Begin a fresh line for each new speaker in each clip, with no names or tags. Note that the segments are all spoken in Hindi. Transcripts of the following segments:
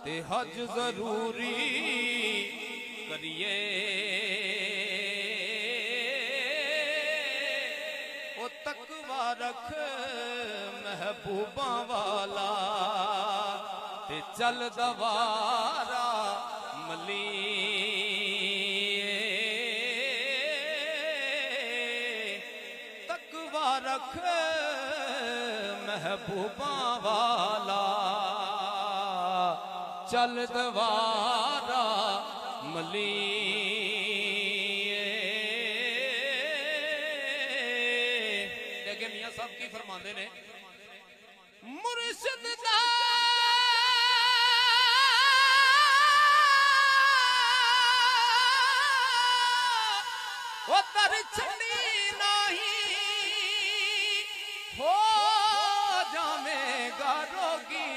ते हज जरूरी करिए ओ तकवा रख महबूबा वाला ते चल दवारा मली तकवा रख महबूबा वाला चल दवारा मली मियां साहब की फरमाते ने मुर्शिद दा दर छड़ी नहीं हो जावेगा रोगी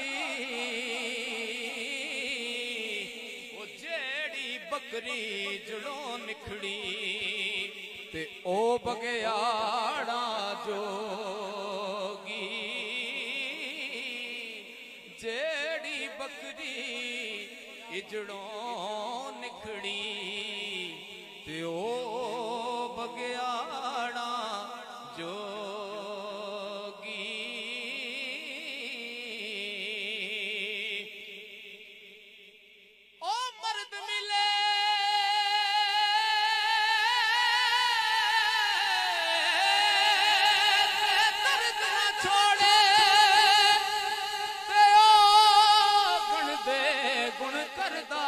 वो जेड़ी बकरी जड़ों निखड़ी ते ओ बगयाड़ा जोगी जेड़ी बकरी इजड़ों निखड़ी ते ओ बगयाड़ा जोगी ओ मर्द मिले दर्द न छोड़े ते ओ गुण दे गुण करदा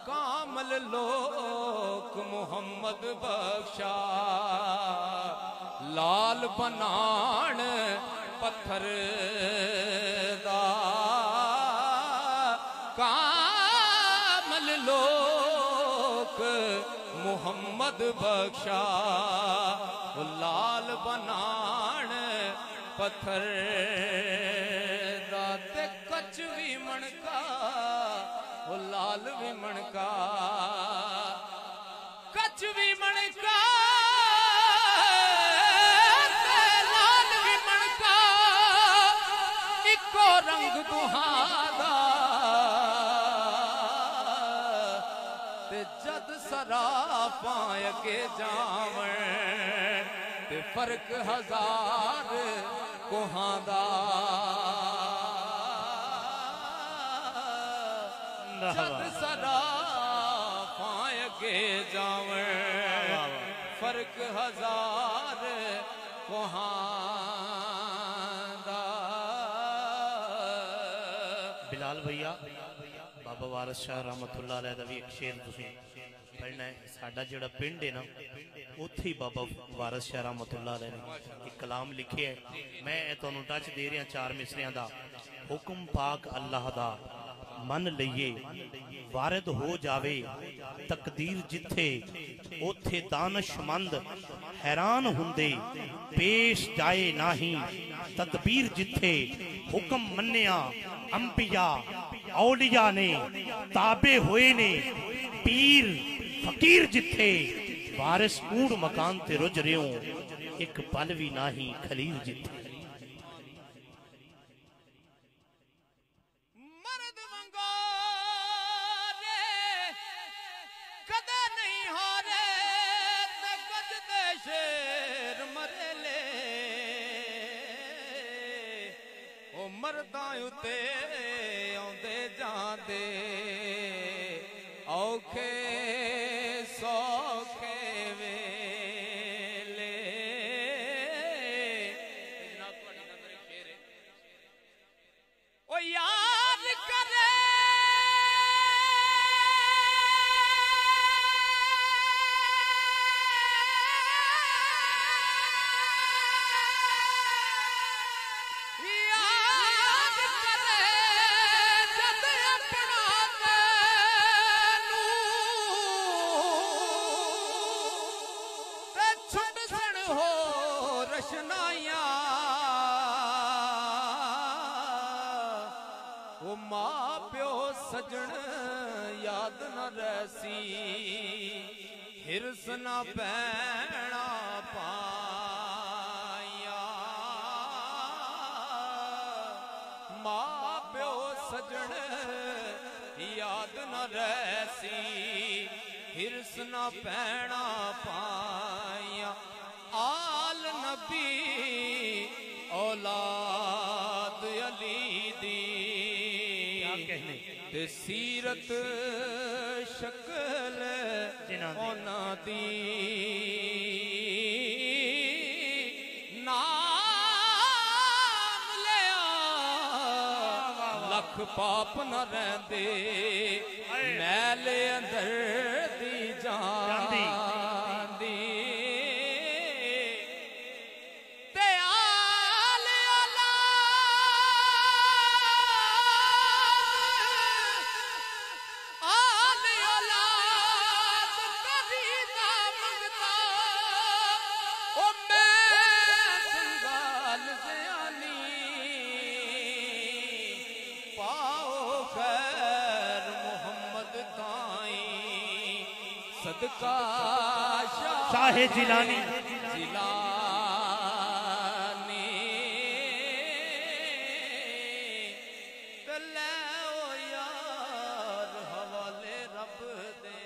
कामल लोक मुहम्मद बख्शा लाल बनान पत्थर दा कामल लोक मुहम्मद बख्शा लाल बनान पत्थर दा ते कच भी मणका वो लाल भी मणका कच भी मणका लाल भी मणका इको रंग दुहादा ते जद सराफा अगे जावण ते फर्क हजार कोहां दा जद सराफा अगे जावण फर्क हजार कोहां दा।
बिलाल भैया बाबा वारिस शाह रहमतुल्लाह अलैह दा भी एक शेर तुसीं पढ़ना है। साडा जिहड़ा पिंड है ना उत्थे ही बाबा वारिस शाह रहमतुल्लाह अलैह ने एक कलाम लिखे है। मैं तुहानूं टच दे रहा चार मिसरियां दा। हुक्म पाक अल्लाह दा मन लईए वारिद हो जावे तकदीर जिथे ओथे दानशमंद हैरान हुंदे पेश जाए नाही तदबीर जिथे हुक्म मन्निया अंबिया औलिया ने ताबे होए ने पीर फकीर जिथे वारिस कूड़ मकान ते रुज रियो एक पल भी नाही खलील जिथे।
मरदां उते आउंदे जांदे औखे सौखे वेले जनाब तुहाडी नज़र शेर है ओ याद करे वो मां प्यो सजन याद न रहसी हिरस न पैना पाया ऐसी हिरस न पैना पाया आल नबी औलाद अली दी
क्या कहने
ते सीरत शक्ल ओना दी नाम लिया लख पाप न रहंदे मैल अंदर दी जांदी ते आल औलाद कभी ना मंगता ओ मैं संगाल ज़यानी पाओ खैर मोहम्मद ताई सदका
शाह जिलानी
तले ओ यार हवाले रब दे।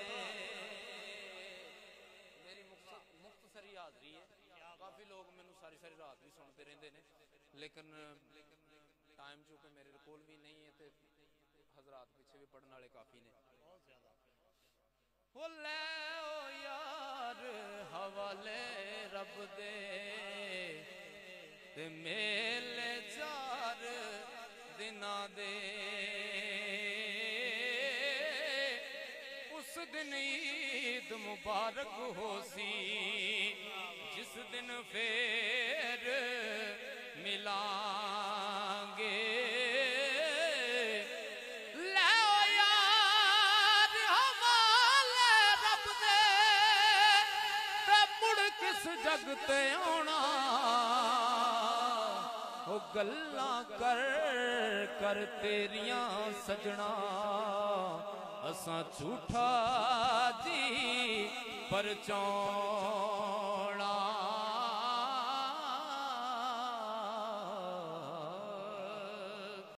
मेरी मुख्तसरी हाज़री है, काफ़ी लोग मैनू सारी सारी रात भी सुनते रहते हैं, लेकिन टाइम चूंकि मेरे कोल भी नहीं है तो हजरात पीछे भी पढ़ने वाले काफ़ी ने। ओ ले ओ यार हवाले रब दे ते मेले चार दिना दे उस दिन ईद मुबारक हो सी जिस दिन फेर मिलांगे जग ते आना ओ गल्लां कर कर तेरियां सजना असां झूठा जी परचौं